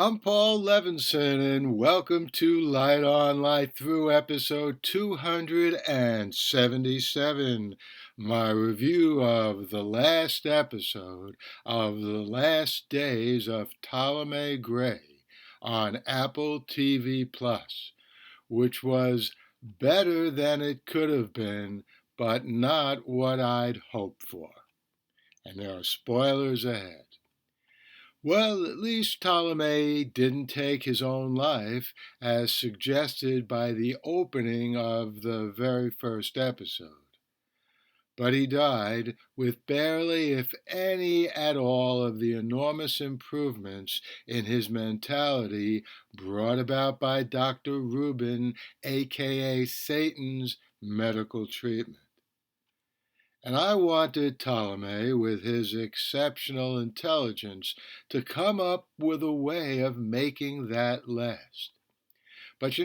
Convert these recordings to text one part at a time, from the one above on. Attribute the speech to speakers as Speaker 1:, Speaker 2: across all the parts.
Speaker 1: I'm Paul Levinson, and welcome to Light on Light Through episode 277, my review of the last episode of The Last Days of Ptolemy Gray on Apple TV Plus, which was better than it could have been, but not what I'd hoped for. And there are spoilers ahead. Well, at least Ptolemy didn't take his own life, as suggested by the opening of the very first episode. But he died with barely, if any at all, of the enormous improvements in his mentality brought about by Dr. Rubin, aka Satan's medical treatment. And I wanted Ptolemy, with his exceptional intelligence, to come up with a way of making that last. But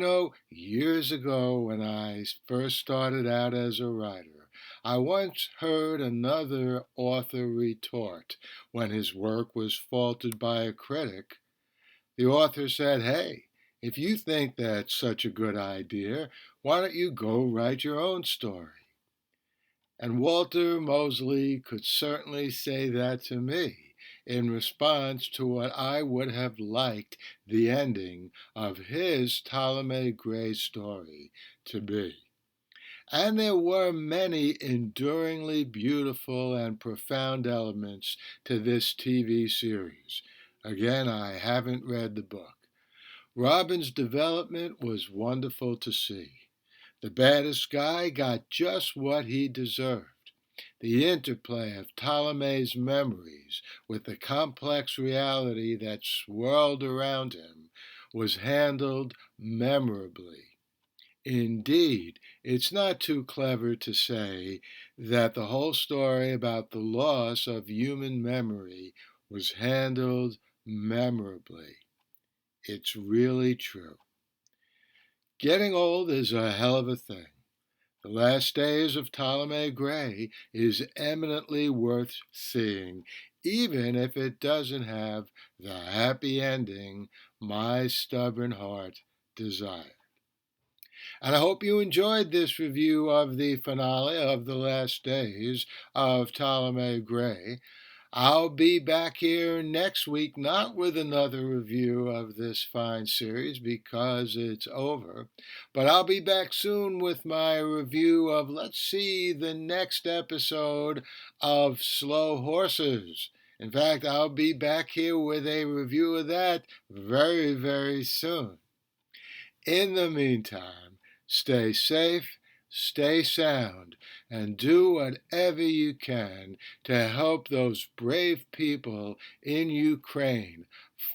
Speaker 1: years ago when I first started out as a writer, I once heard another author retort when his work was faulted by a critic. The author said, "Hey, if you think that's such a good idea, why don't you go write your own story?" And Walter Mosley could certainly say that to me in response to what I would have liked the ending of his Ptolemy Gray story to be. And there were many enduringly beautiful and profound elements to this TV series. Again, I haven't read the book. Robin's development was wonderful to see. The baddest guy got just what he deserved. The interplay of Ptolemy's memories with the complex reality that swirled around him was handled memorably. Indeed, it's not too clever to say that the whole story about the loss of human memory was handled memorably. It's really true. Getting old is a hell of a thing. The Last Days of Ptolemy Gray is eminently worth seeing, even if it doesn't have the happy ending my stubborn heart desired. And I hope you enjoyed this review of the finale of The Last Days of Ptolemy Gray. I'll be back here next week, not with another review of this fine series because it's over, but I'll be back soon with my review of, the next episode of Slow Horses. In fact, I'll be back here with a review of that very, very soon. In the meantime, stay safe, stay sound, and do whatever you can to help those brave people in Ukraine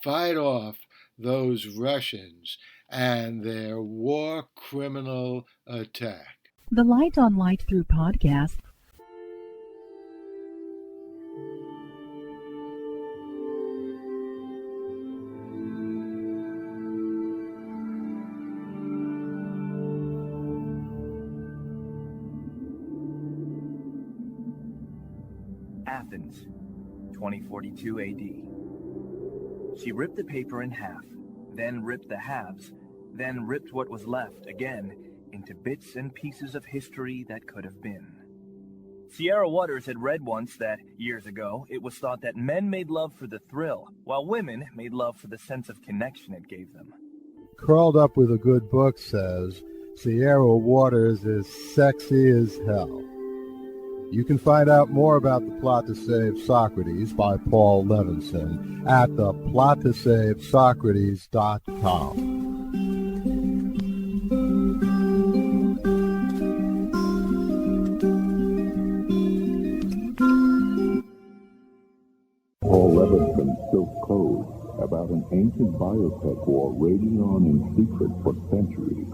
Speaker 1: fight off those Russians and their war criminal attack.
Speaker 2: The Light on Light Through podcast.
Speaker 3: Athens, 2042 AD. She ripped the paper in half, then ripped the halves, then ripped what was left again into bits and pieces of history that could have been. Sierra Waters had read once that, years ago, it was thought that men made love for the thrill, while women made love for the sense of connection it gave them.
Speaker 4: Curled Up with a Good Book says, Sierra Waters is sexy as hell. You can find out more about The Plot to Save Socrates by Paul Levinson at theplottosavesocrates.com.
Speaker 5: Paul Levinson spilled code about an ancient biotech war raging on in secret for centuries.